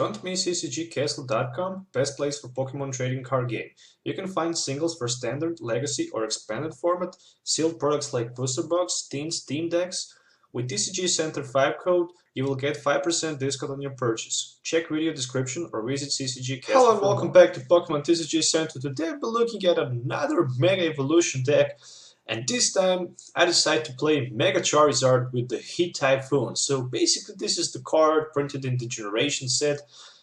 Don't miss CCGCastle.com, best place for Pokemon trading card game. You can find singles for standard, legacy or expanded format, sealed products like booster box, teams, team decks. With TCG Center 5 code, you will get 5% discount on your purchase. Check video description or visit CCGCastle. Hello and welcome back to Pokemon TCG Center. Today we're looking at another Mega Evolution deck. And this time I decided to play Mega Charizard with the Heat Typhoon. So basically this is the card printed in the Generation set.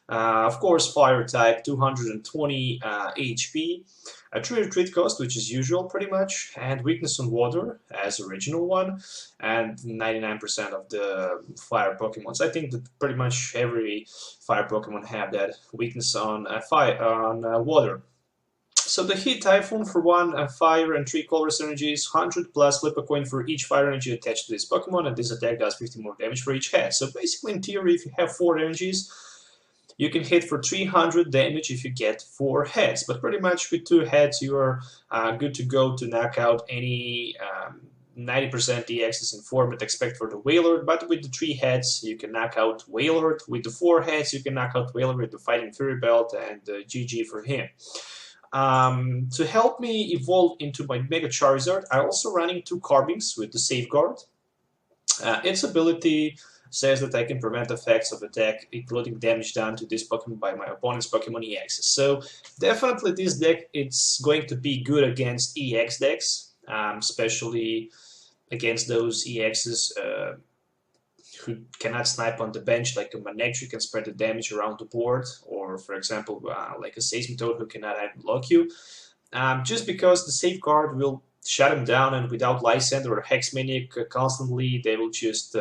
Of course Fire type, 220 HP, a 3 retreat cost which is usual pretty much, and weakness on water as original one, and 99% of the Fire Pokemons. I think that pretty much every Fire Pokemon have that weakness on water. So the Heat Typhoon for 1 fire and 3 colorless energies, 100 plus flip a coin for each fire energy attached to this Pokemon, and this attack does 50 more damage for each head. So basically in theory, if you have 4 energies, you can hit for 300 damage if you get 4 heads. But pretty much with 2 heads you are good to go to knock out any 90% EXs in format except for the Wailord. But with the 3 heads you can knock out Wailord. With the 4 heads you can knock out Wailord with the Fighting Fury Belt, and GG for him. To help me evolve into my Mega Charizard, I'm also running 2 Carbinks with the Safeguard. Its ability says that I can prevent effects of attack, including damage done to this Pokemon by my opponent's Pokemon EXs. So definitely this deck, it's going to be good against EX decks, especially against those EXs who cannot snipe on the bench, like a Manectric who can spread the damage around the board, or for example like a Seismitoad who cannot block you. Just because the Safeguard will shut him down, and without Lysandre or Hex Maniac constantly, they will just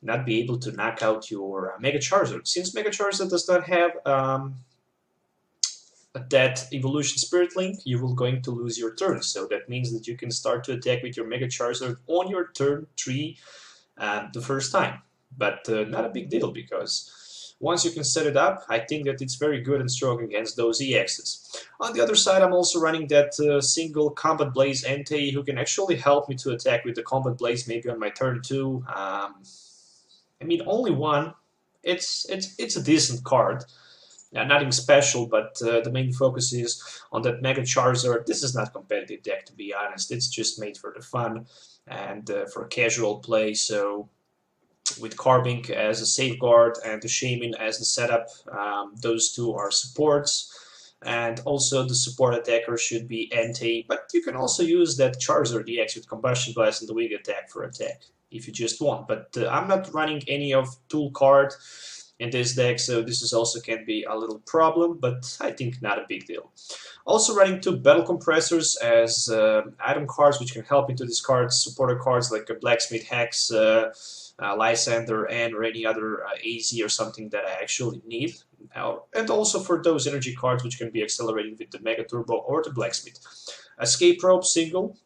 not be able to knock out your Mega Charizard. Since Mega Charizard does not have that Evolution Spirit Link, you will going to lose your turn. So that means that you can start to attack with your Mega Charizard on your turn 3 the first time. But not a big deal, because once you can set it up, I think that it's very good and strong against those EXs. On the other side, I'm also running that single Combat Blaze Entei, who can actually help me to attack with the Combat Blaze maybe on my turn 2. I mean, only one. It's a decent card. Nothing special, but the main focus is on that Mega Charizard. This is not a competitive deck, to be honest. It's just made for the fun and for casual play. So with Carbink as a safeguard and the Shaymin as the setup, those 2 are supports. And also the support attacker should be Entei, but you can also use that Charizard-EX with Combustion Blast and the Weak Attack for attack if you just want. But I'm not running any of Tool card in this deck, so this is also can be a little problem, but I think not a big deal. Also running 2 Battle Compressors as item cards, which can help into these cards, supporter cards like a Blacksmith Hex, Lysandre, and or any other AZ or something that I actually need. And also for those energy cards which can be accelerated with the Mega Turbo or the Blacksmith. Escape Rope single.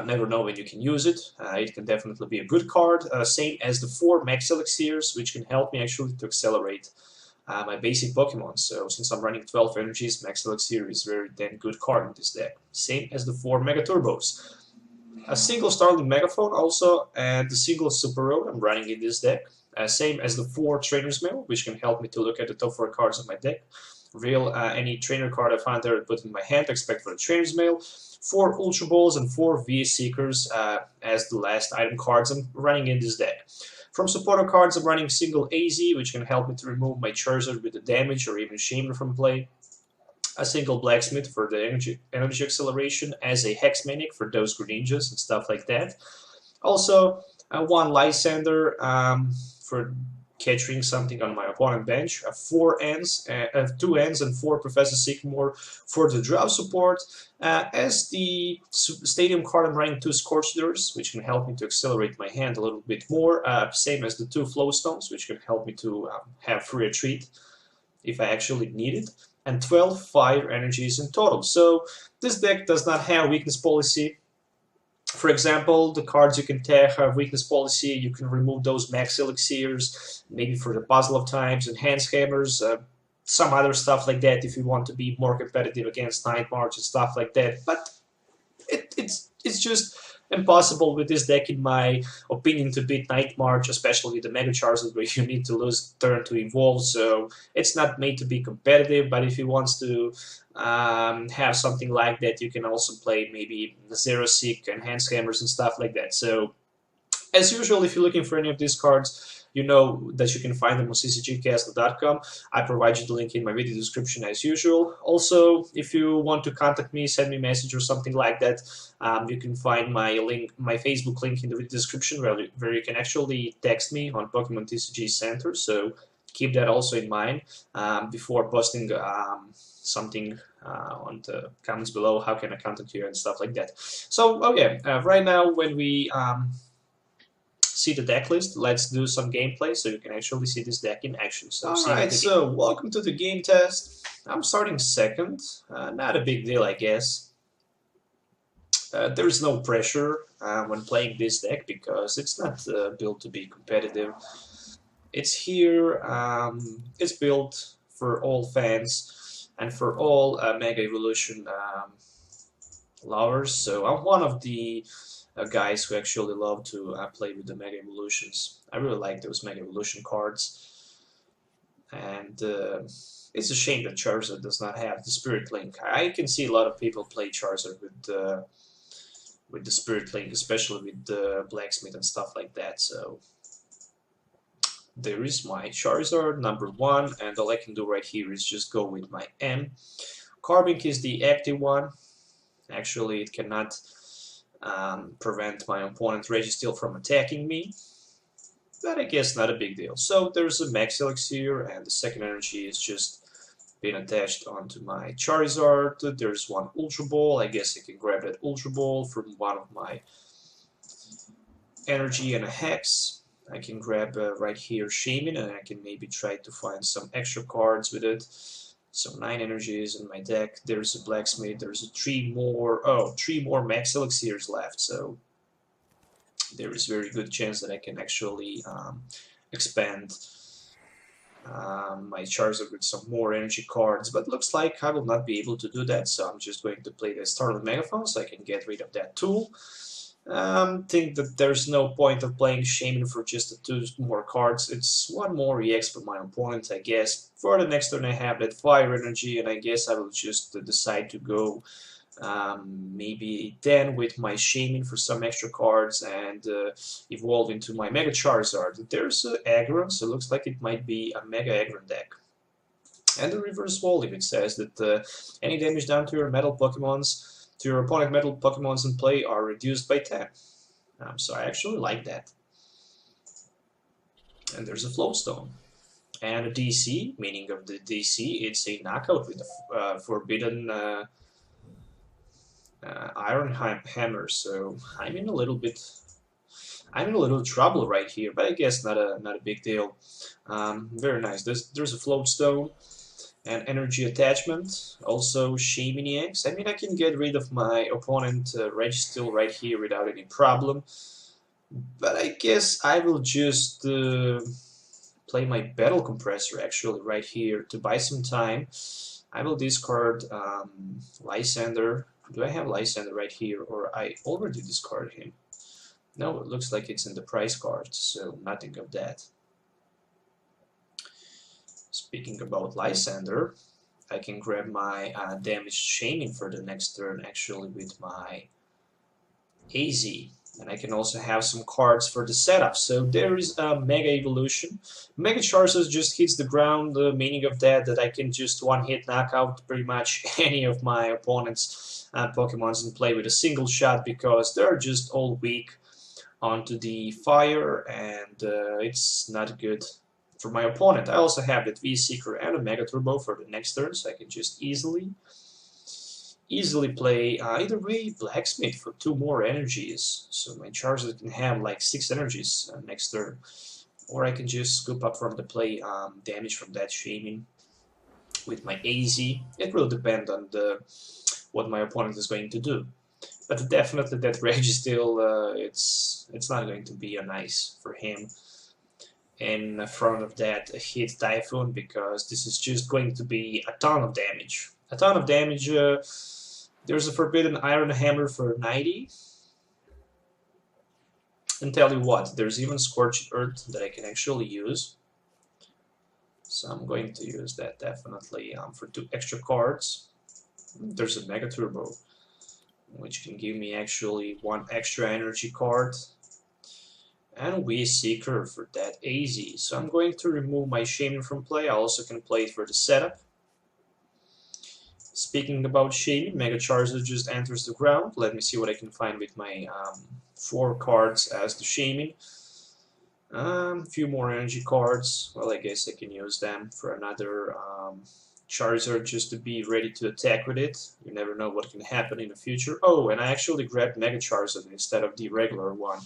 Never know when you can use it. It can definitely be a good card. Same as the 4 Max Elixirs, which can help me actually to accelerate my basic Pokemon. So since I'm running 12 energies, Max Elixir is a very damn good card in this deck. Same as the 4 Mega Turbos. A single Startling Megaphone also, and the single Super Rod I'm running in this deck. Same as the 4 Trainers Mail, which can help me to look at the top 4 cards of my deck. Reveal any trainer card I find there and put in my hand, except for the Trainers Mail. 4 Ultra Balls and 4 VS Seekers as the last item cards I'm running in this deck. From supporter cards, I'm running single AZ, which can help me to remove my Charizard with the damage or even Shaymin from play. A single Blacksmith for the energy acceleration, as a Hex Maniac for those Greninjas and stuff like that. Also, 1 Lysandre for catching something on my opponent bench, 2 ends and 4 Professor Sycamore for the draw support. As the stadium card, I'm running 2 Scorched Earth, which can help me to accelerate my hand a little bit more, same as the 2 Float Stones, which can help me to have free retreat if I actually need it, and 12 fire energies in total. So this deck does not have weakness policy. For example, the cards you can take have weakness policy. You can remove those Max Elixirs, maybe for the Puzzle of Times, Enhanced Hammers, some other stuff like that if you want to be more competitive against Night March and stuff like that. But it's just impossible with this deck, in my opinion, to beat Night March, especially with the Mega Charizard, where you need to lose turn to evolve. So it's not made to be competitive. But if he wants to have something like that, you can also play maybe Zero Seek, Enhanced Hammers, and stuff like that. So as usual, if you're looking for any of these cards, you know that you can find them on CCGCastle.com. I provide you the link in my video description as usual. Also, if you want to contact me, send me a message or something like that, you can find my Facebook link in the video description, where you can actually text me on Pokemon TCG Center. So keep that also in mind before posting something on the comments below. How can I contact you and stuff like that. So, oh yeah, right now when we see the deck list, let's do some gameplay so you can actually see this deck in action. So, alright, so welcome to the game test. I'm starting second. Not a big deal, I guess. There's no pressure when playing this deck because it's not built to be competitive. It's here, it's built for all fans and for all Mega Evolution lovers. So I'm one of the guys who actually love to play with the Mega Evolutions. I really like those Mega Evolution cards, and it's a shame that Charizard does not have the Spirit Link. I can see a lot of people play Charizard with the Spirit Link, especially with the Blacksmith and stuff like that. So there is my Charizard number 1, and all I can do right here is just go with my M. Carbink is the active one. Actually, it cannot prevent my opponent Registeel from attacking me, but I guess not a big deal. So there's a Max Elixir, and the second energy is just being attached onto my Charizard. There's one Ultra Ball. I guess I can grab that Ultra Ball from one of my energy and a Hex. I can grab right here Shaymin, and I can maybe try to find some extra cards with it. So 9 energies in my deck. There's a Blacksmith. There's 3 more Max Elixirs left. So there is very good chance that I can actually expand my Charizard with some more energy cards. But looks like I will not be able to do that. So I'm just going to play the Startling Megaphone so I can get rid of that tool. Think that there's no point of playing Shaymin for just the 2 more cards. It's 1 more EX for my opponent, I guess. For the next turn I have that Fire Energy, and I guess I will just decide to go maybe then with my Shaymin for some extra cards and evolve into my Mega Charizard. There's Aggron, so it looks like it might be a Mega Aggron deck. And the reverse wall limit says that any damage done to your metal Pokemons, to your opponent metal Pokemons in play, are reduced by 10. So I actually like that. And there's a Float Stone. And a DC, meaning of the DC, it's a knockout with a forbidden Iron Hammer. So I'm in a little trouble right here, but I guess not a big deal. Very nice. There's a Float Stone and energy attachment, also Shaymin-EX. I mean, I can get rid of my opponent Registeel right here without any problem, but I guess I will just play my Battle Compressor actually right here to buy some time. I will discard Lysandre. Do I have Lysandre right here, or I already discarded him? No, it looks like it's in the prize card, so nothing of that. Speaking about Lysandre, I can grab my damaged Shaymin for the next turn actually with my AZ. And I can also have some cards for the setup. So there is a Mega Evolution. Mega Charizard just hits the ground, the meaning of that I can just one-hit knock out pretty much any of my opponent's Pokemons in play with a single shot, because they're just all weak onto the fire, and it's not good for my opponent. I also have that V-Seeker and a Mega Turbo for the next turn, so I can just easily play either way Blacksmith for 2 more energies, so my Charizard can have like 6 energies next turn, or I can just scoop up from the play damage from that Shaymin with my AZ. It will depend on what my opponent is going to do, but definitely that Registeel, it's not going to be a nice for him in front of that hit Typhoon, because this is just going to be a ton of damage. A ton of damage. There's a Forbidden Iron Hammer for 90. And tell you what, there's even Scorched Earth that I can actually use. So I'm going to use that definitely for 2 extra cards. There's a Mega Turbo, which can give me actually 1 extra energy card. And we Seeker for that easy. So I'm going to remove my Shaymin from play. I also can play it for the setup. Speaking about Shaymin, Mega Charizard just enters the ground. Let me see what I can find with my 4 cards as the Shaymin. A few more energy cards. Well, I guess I can use them for another Charizard just to be ready to attack with it. You never know what can happen in the future. Oh, and I actually grabbed Mega Charizard instead of the regular one.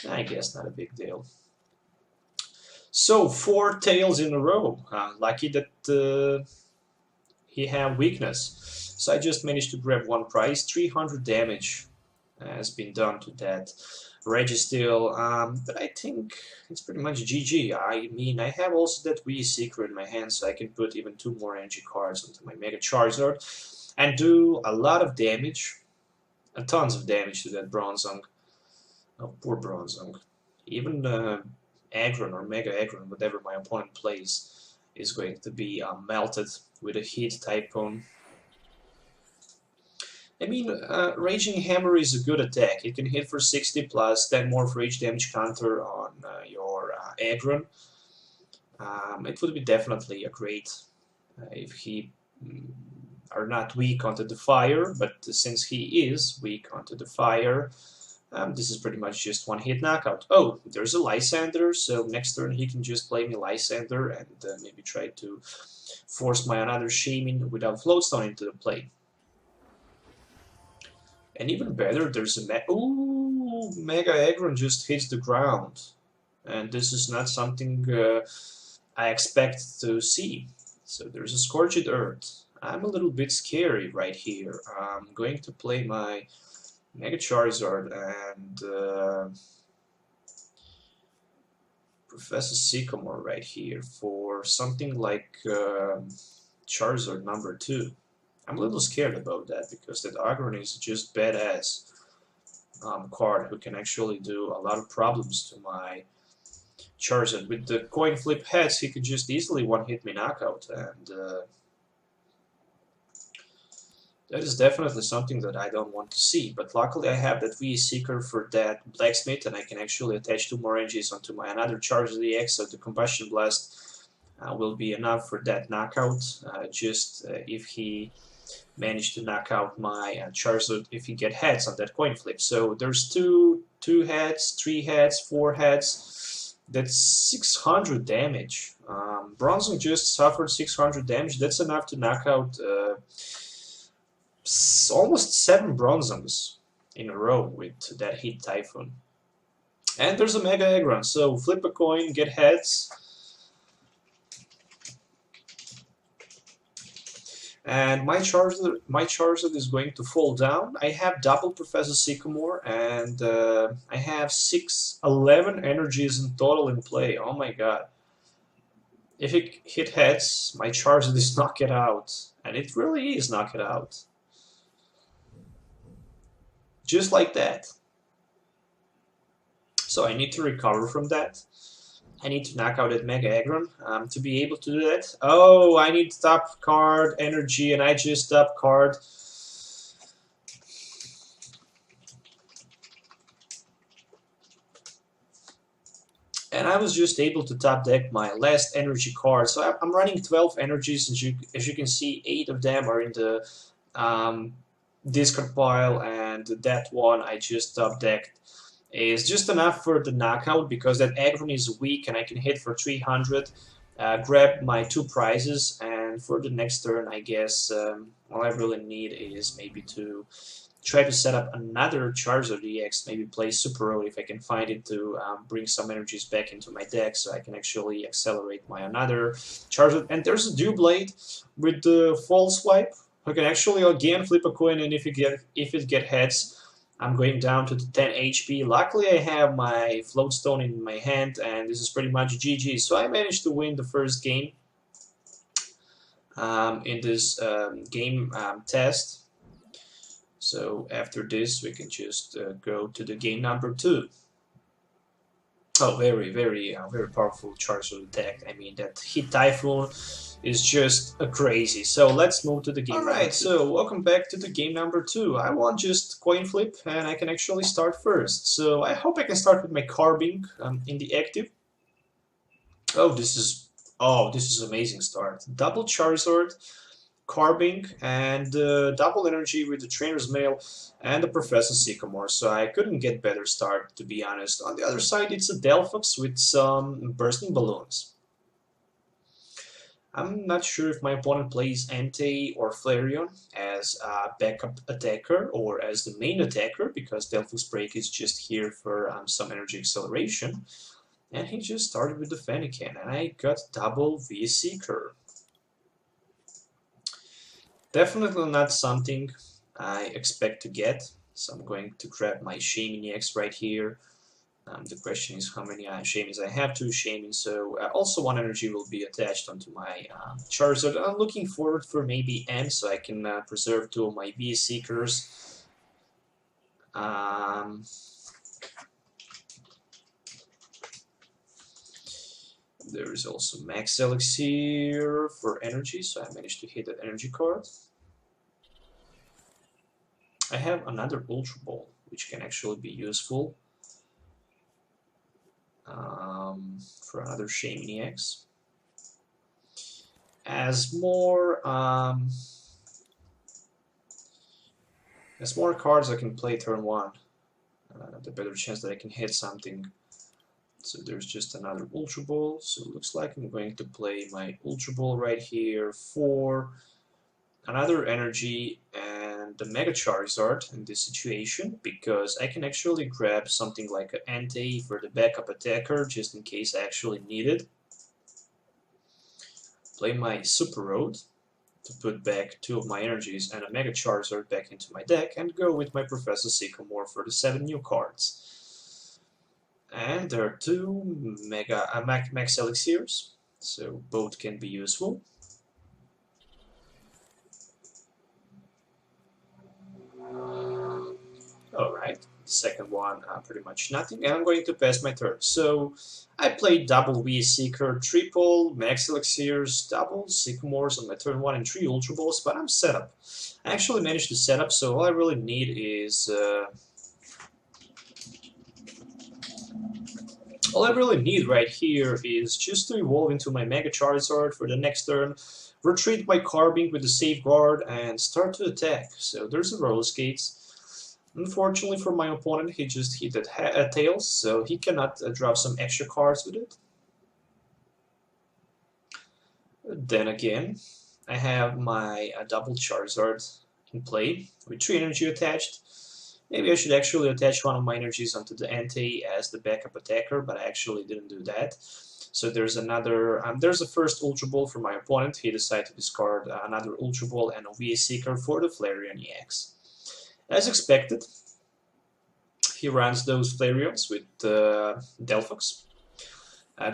I guess not a big deal. So 4 tails in a row. Lucky that he had weakness. So I just managed to grab 1 prize. 300 damage has been done to that Registeel, but I think it's pretty much GG. I mean, I have also that wee Seeker in my hand, so I can put even 2 more energy cards into my Mega Charizard and do a lot of damage, tons of damage to that Bronzong. Oh, poor Bronzong. Even Aggron or Mega Aggron, whatever my opponent plays, is going to be melted with a Heat Typhoon. I mean, Raging Hammer is a good attack. It can hit for 60 plus 10 more for each damage counter on your Aggron. It would be definitely a great if he are not weak onto the fire, but since he is weak onto the fire, this is pretty much just 1-hit knockout. Oh, there's a Lysandre, so next turn he can just play me Lysandre and maybe try to force my another Shaymin without Float Stone into the play. And even better, there's a Mega Aggron just hits the ground. And this is not something I expect to see. So there's a Scorched Earth. I'm a little bit scary right here. I'm going to play my Mega Charizard and Professor Sycamore right here for something like Charizard number 2. I'm a little scared about that because that Aggron is just badass card who can actually do a lot of problems to my Charizard. With the coin flip heads, he could just easily 1-hit me knockout, and that is definitely something that I don't want to see. But luckily I have that wee Seeker for that Blacksmith, and I can actually attach 2 more energies onto my another Charizard-EX, so the Combustion Blast will be enough for that knockout, if he managed to knock out my Charizard if he get heads on that coin flip. So there's two heads, 3 heads, 4 heads. That's 600 damage. Bronzong just suffered 600 damage. That's enough to knock out almost 7 Bronzongs in a row with that Heat Typhoon. And there's a Mega Aggron. So flip a coin, get heads. And my Charizard is going to fall down. I have double Professor Sycamore, and I have 11 energies in total in play. Oh my god. If it hit heads, my Charizard is knocked out. And it really is knocked out. Just like that. So I need to recover from that. I need to knock out that Mega Aggron to be able to do that. Oh, I need top card energy, and I just top card. And I was just able to top deck my last energy card. So I'm running 12 energies, and as you can see, 8 of them are in the discard pile, and that one I just top decked is just enough for the knockout because that Aggron is weak and I can hit for 300, grab my 2 prizes, and for the next turn I guess all I really need is maybe to try to set up another Charizard-EX, maybe play Super Rod if I can find it to bring some energies back into my deck so I can actually accelerate my another Charizard. And there's a Doublade with the False Swipe who can actually again flip a coin, and if it get heads, I'm going down to the 10 HP. Luckily, I have my Float Stone in my hand, and this is pretty much GG. So I managed to win the first game in this game test. So after this, we can just go to the game number 2. Oh, very powerful Charizard deck. I mean, that Hit Typhoon is just crazy. So let's move to the game. Alright, so welcome back to the game number 2. I want just coin flip, and I can actually start first. So I hope I can start with my Carbink in the active. Oh, this is amazing start. Double Charizard, Carbink, and double energy with the Trainers Mail and the Professor Sycamore, so I couldn't get better start, to be honest. On the other side, it's a Delphox with some bursting balloons. I'm not sure if my opponent plays Entei or Flareon as a backup attacker or as the main attacker, because Delphox Break is just here for some energy acceleration. And he just started with the Fennekin, and I got double via Seeker. Definitely not something I expect to get, so I'm going to grab my Shaymin-EX right here. The question is how many Shaymins I have, 2 Shaymin, so also 1 energy will be attached onto my Charizard. I'm looking forward for maybe M, so I can preserve 2 of my VS Seekers. There is also Max Elixir for energy, so I managed to hit that energy card. I have another Ultra Ball, which can actually be useful for another Shaymin-EX. As more cards I can play turn 1, the better chance that I can hit something. So there's just another Ultra Ball, so it looks like I'm going to play my Ultra Ball right here for another energy and the Mega Charizard in this situation, because I can actually grab something like an Entei for the backup attacker just in case I actually need it. Play my Super Rod to put back 2 of my energies and a Mega Charizard back into my deck, and go with my Professor Sycamore for the 7 new cards. And there are 2 Max Elixirs, so both can be useful. Alright, second one, pretty much nothing, and I'm going to pass my turn. So I played double VS Seeker, triple Max Elixirs, double Sycamores on my turn 1 and 3 Ultra Balls, but I'm set up. I actually managed to set up, so all I really need is right here is just to evolve into my Mega Charizard for the next turn, retreat my Carbink with the Safeguard, and start to attack. So there's a Roller Skates. Unfortunately for my opponent, he just hit that Tails, so he cannot drop some extra cards with it. Then again, I have my double Charizard in play with 3 energy attached. Maybe I should actually attach 1 of my energies onto the Entei as the backup attacker, but I actually didn't do that. So there's another, there's a first Ultra Ball for my opponent. He decided to discard another Ultra Ball and a VS Seeker for the Flareon-EX. As expected, he runs those Flareons with Delphox.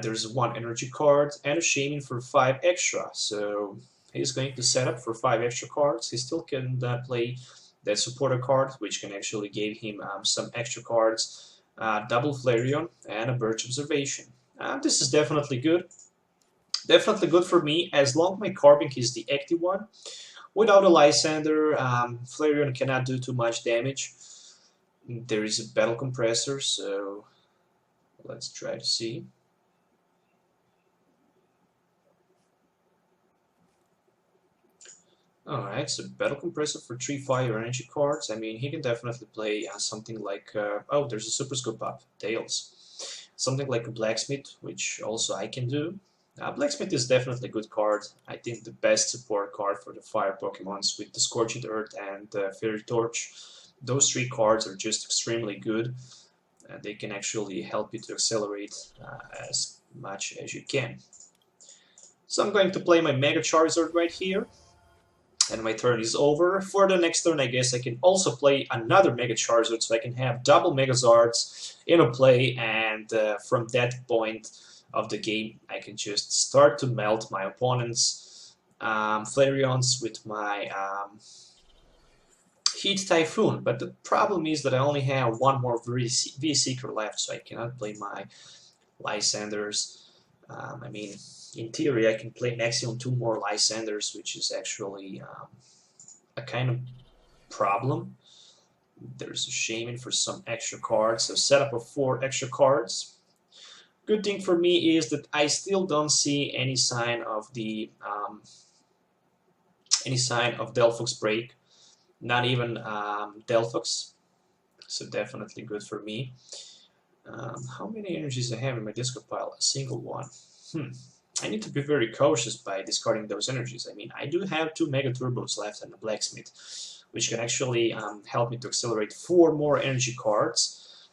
There's 1 energy card and a Shaymin for 5 extra, so he's going to set up for 5 extra cards. He still can play that supporter card, which can actually give him some extra cards, double Flareon and a Birch Observation. This is definitely good. Definitely good for me, as long as my Carbink is the active one. Without a Lysandre, Flareon cannot do too much damage. There is a Battle Compressor, so let's try to see. Alright, so Battle Compressor for 3 fire energy cards. I mean, he can definitely play something like... oh, there's a Super Scoop up, Tails. Something like a Blacksmith, which also I can do. Blacksmith is definitely a good card. I think the best support card for the fire Pokemons with the Scorched Earth and Fairy Torch. Those 3 cards are just extremely good. They can actually help you to accelerate as much as you can. So I'm going to play my Mega Charizard right here. And my turn is over. For the next turn, I guess I can also play another Mega Charizard, so I can have double Megazards in a play, and from that point of the game, I can just start to melt my opponent's Flareons with my Heat Typhoon. But the problem is that I only have 1 more VS Seeker left, so I cannot play my Lysandres. I mean, in theory, I can play maximum 2 more Lysandres, which is actually a kind of problem. There's a Shaymin for some extra cards, so setup of 4 extra cards. Good thing for me is that I still don't see any sign of the Delphox break, not even Delphox, so definitely good for me. How many energies I have in my discard pile? A single one. I need to be very cautious by discarding those energies. I mean, I do have 2 Mega Turbos left and a Blacksmith, which can actually help me to accelerate 4 more energy cards.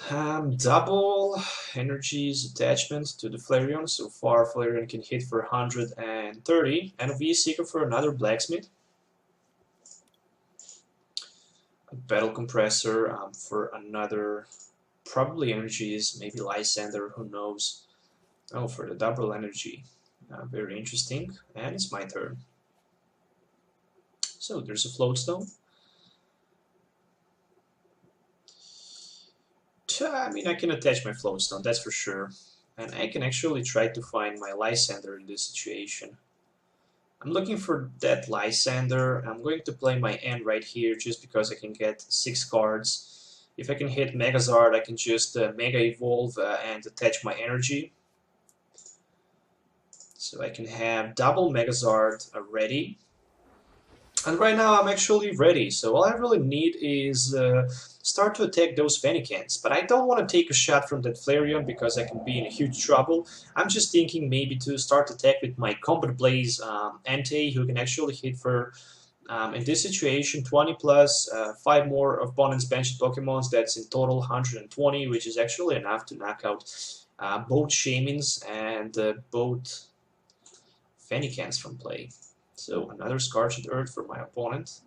Double energies attachment to the Flareon. So far, Flareon can hit for 130, and we Seeker for another Blacksmith. A Battle Compressor for another, probably energies, maybe Lysandre, who knows. Oh, for the double energy. Very interesting. And it's my turn. So there's a Float Stone. I mean, I can attach my Float Stone, that's for sure. And I can actually try to find my Lysandre in this situation. I'm looking for that Lysandre. I'm going to play my N right here just because I can get 6 cards. If I can hit Megazard, I can just Mega Evolve and attach my energy. So I can have double Megazard ready. And right now I'm actually ready, so all I really need is start to attack those Fenneekins. But I don't want to take a shot from that Flareon because I can be in a huge trouble. I'm just thinking maybe to start attack with my Combat Blaze Entei, who can actually hit for, in this situation, 20 plus 5 more opponent's benched Pokemons. That's in total 120, which is actually enough to knock out both Shaymins and both Fenneekins from play. So another Scorched Earth for my opponent,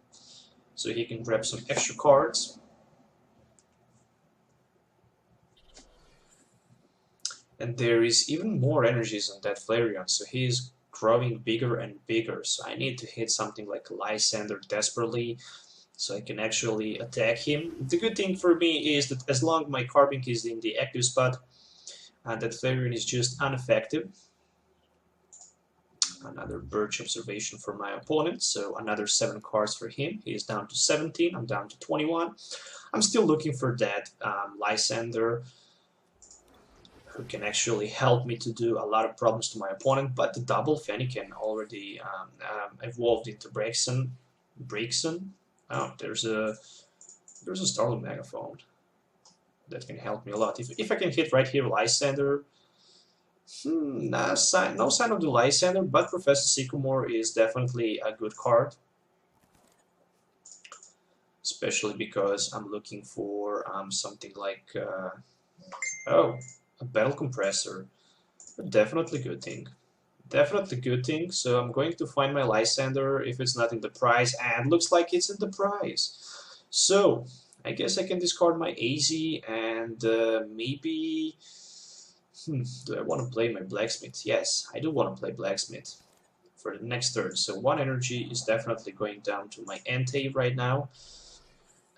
so he can grab some extra cards. And there is even more energies on that Flareon, so he is growing bigger and bigger. So I need to hit something like Lysandre desperately, so I can actually attack him. The good thing for me is that as long as my Carbink is in the active spot, that Flareon is just ineffective. Another Birch observation for my opponent, so another 7 cards for him. He is down to 17, I'm down to 21. I'm still looking for that Lysandre, who can actually help me to do a lot of problems to my opponent, but the double Fennekin already evolved into Braixen. Oh, there's a Startling Megaphone that can help me a lot. If I can hit right here Lysandre, no sign of the Lysandre, but Professor Sycamore is definitely a good card. Especially because I'm looking for something like, oh, a Battle Compressor. Definitely good thing. Definitely good thing. So I'm going to find my Lysandre if it's not in the prize, and looks like it's in the prize. So I guess I can discard my AZ and maybe... do I want to play my Blacksmith? Yes, I do want to play Blacksmith for the next turn. So 1 energy is definitely going down to my Entei right now.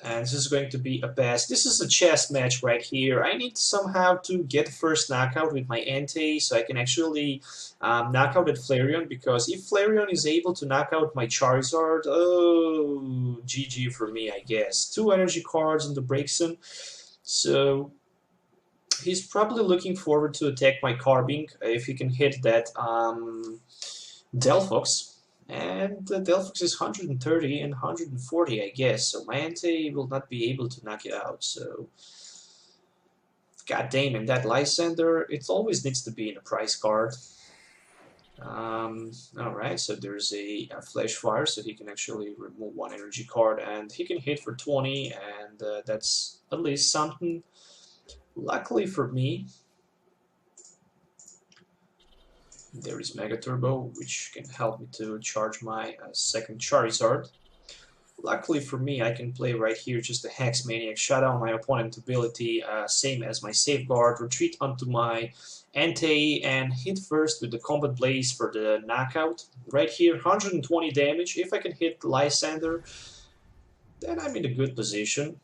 And this is going to be a pass. This is a chess match right here. I need somehow to get the first knockout with my Entei so I can actually knock out that Flareon, because if Flareon is able to knock out my Charizard, oh, GG for me, I guess. 2 energy cards on the Braixen. So he's probably looking forward to attack my Carbink if he can hit that Delphox. And the Delphox is 130 and 140, I guess, so my Entei will not be able to knock it out, so... God damn, and that Lysandre, it always needs to be in a prize card. Alright, so there's a Flash Fire, so he can actually remove 1 energy card, and he can hit for 20, and that's at least something. Luckily for me, there is Mega Turbo, which can help me to charge my second Charizard. Luckily for me, I can play right here just a Hex Maniac, shut down my opponent's ability, same as my Safeguard, retreat onto my Entei, and hit first with the Combat Blaze for the knockout. Right here, 120 damage. If I can hit Lysandre, then I'm in a good position.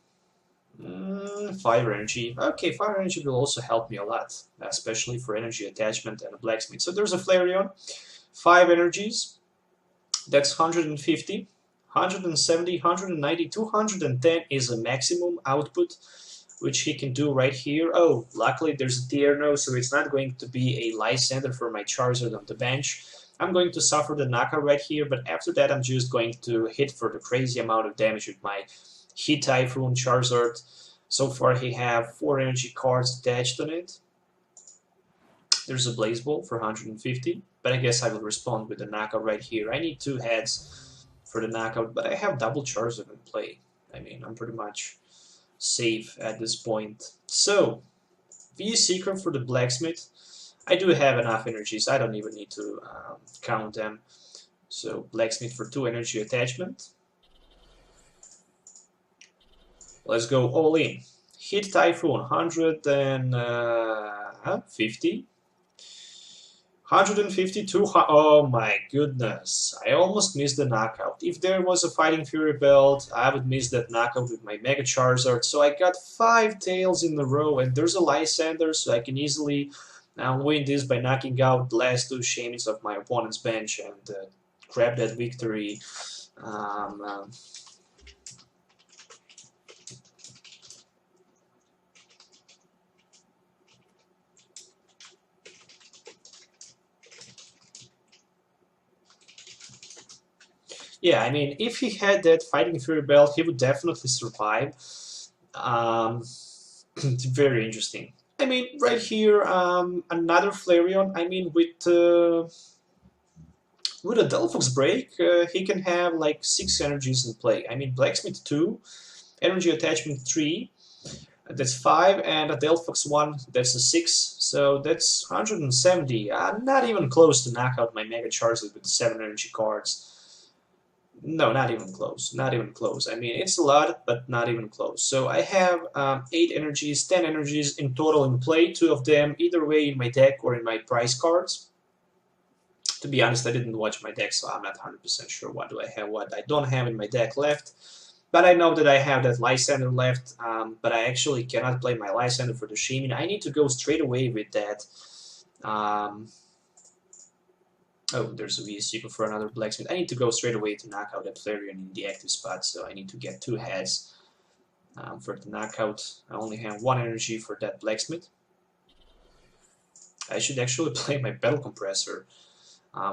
Fire energy. Okay, fire energy will also help me a lot, especially for energy attachment and a blacksmith. So there's a Flareon, 5 energies. That's 150, 170, 190, 210 is a maximum output, which he can do right here. Oh, luckily there's a Tierno, so it's not going to be a Lysandre for my Charizard on the bench. I'm going to suffer the knockout right here, but after that I'm just going to hit for the crazy amount of damage with my Heat Typhoon Charizard. So far he have 4 energy cards attached on it. There's a Blaze Ball for 150, but I guess I will respond with the knockout right here. I need 2 heads for the knockout, but I have double Charizard in play. I mean, I'm pretty much safe at this point. So, Seeker for the Blacksmith. I do have enough energies, I don't even need to count them. So, Blacksmith for 2 energy attachment. Let's go all in. Hit Typhoon, 150. 152, oh my goodness, I almost missed the knockout. If there was a Fighting Fury belt, I would miss that knockout with my Mega Charizard. So I got 5 tails in a row, and there's a Lysandre, so I can easily win this by knocking out the last 2 Shaymins of my opponent's bench and grab that victory. Yeah, I mean, if he had that Fighting Fury belt, he would definitely survive. It's very interesting. I mean, right here, another Flareon. I mean, with a Delphox break, he can have like 6 energies in play. I mean, Blacksmith 2, energy attachment 3, that's 5, and a Delphox 1, that's a 6. So that's 170. Not even close to knock out my Mega Charizard with 7 energy cards. No, not even close. Not even close. I mean, it's a lot, but not even close. So I have 8 energies, 10 energies in total in play. 2 of them either way in my deck or in my prize cards. To be honest, I didn't watch my deck, so I'm not 100% sure what do I have, what I don't have in my deck left. But I know that I have that Lysandre left, but I actually cannot play my Lysandre for the Shaymin. I need to go straight away with that. Oh, there's a Seeker for another Blacksmith. I need to go straight away to knock out that Flareon in the active spot, so I need to get 2 heads for the knockout. I only have 1 energy for that Blacksmith. I should actually play my Battle Compressor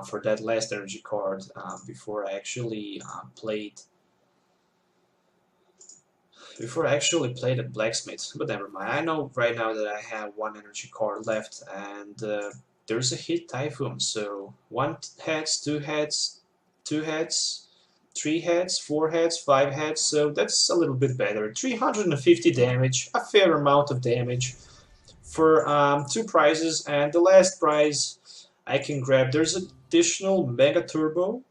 for that last energy card before I actually played the Blacksmith. But never mind. I know right now that I have 1 energy card left, and there's a Hit Typhoon, so 1 heads, 2 heads, 2 heads, 3 heads, 4 heads, 5 heads, so that's a little bit better. 350 damage, a fair amount of damage for 2 prizes, and the last prize I can grab. There's additional Mega Turbo.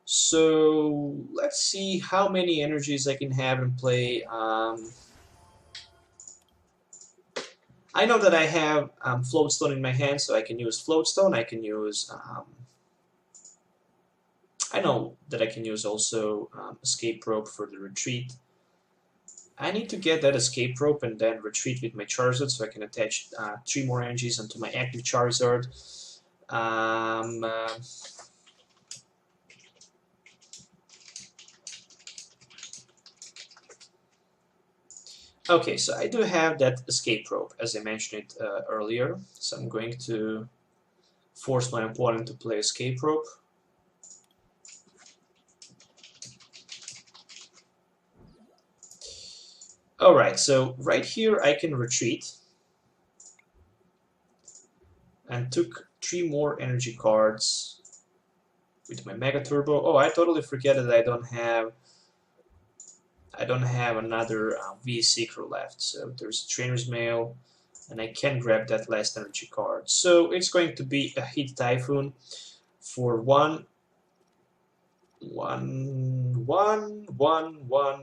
So let's see how many energies I can have in play. I know that I have Float Stone in my hand, so I can use Float Stone. I can use. I know that I can use also Escape Rope for the retreat. I need to get that Escape Rope and then retreat with my Charizard, so I can attach 3 more energies onto my active Charizard. Okay, so I do have that Escape Rope, as I mentioned it earlier. So I'm going to force my opponent to play Escape Rope. Alright, so right here I can retreat. And took 3 more energy cards with my Mega Turbo. Oh, I totally forget that I don't have another Seeker left, so there's Trainers Mail, and I can grab that last energy card. So it's going to be a Hit Typhoon for 1,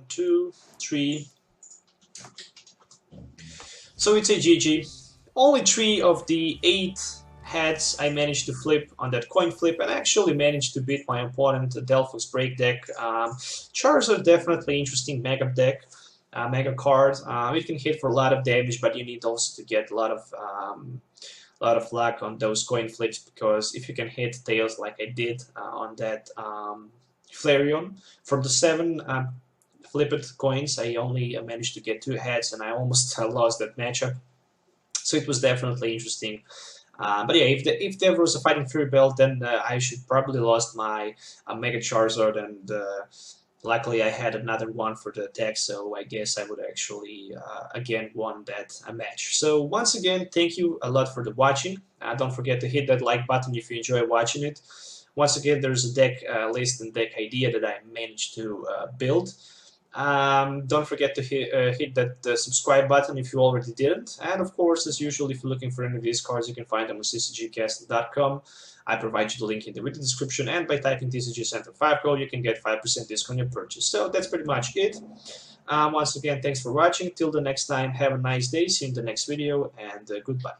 2, 3. So it's a GG. Only 3 of the 8 heads, I managed to flip on that coin flip and actually managed to beat my opponent, Delphos break deck. Charizard definitely interesting mega deck, mega card. It can hit for a lot of damage, but you need also to get a lot of luck on those coin flips, because if you can hit tails like I did on that Flareon, from the 7 flipped coins, I only managed to get 2 heads, and I almost lost that matchup. So it was definitely interesting. But yeah, if there was a Fighting Fury belt, then I should probably lost my Mega Charizard, and luckily I had another one for the deck, so I guess I would actually again won that match. So once again, thank you a lot for the watching. Don't forget to hit that like button if you enjoy watching it. Once again, there's a deck list and deck idea that I managed to build. Don't forget to hit that subscribe button if you already didn't. And of course, as usual, if you're looking for any of these cards, you can find them on CCGCastle.com. I provide you the link in the video description, and by typing TCG Center 5 code, you can get 5% discount on your purchase. So that's pretty much it. Once again, thanks for watching. Till the next time, have a nice day. See you in the next video, and goodbye.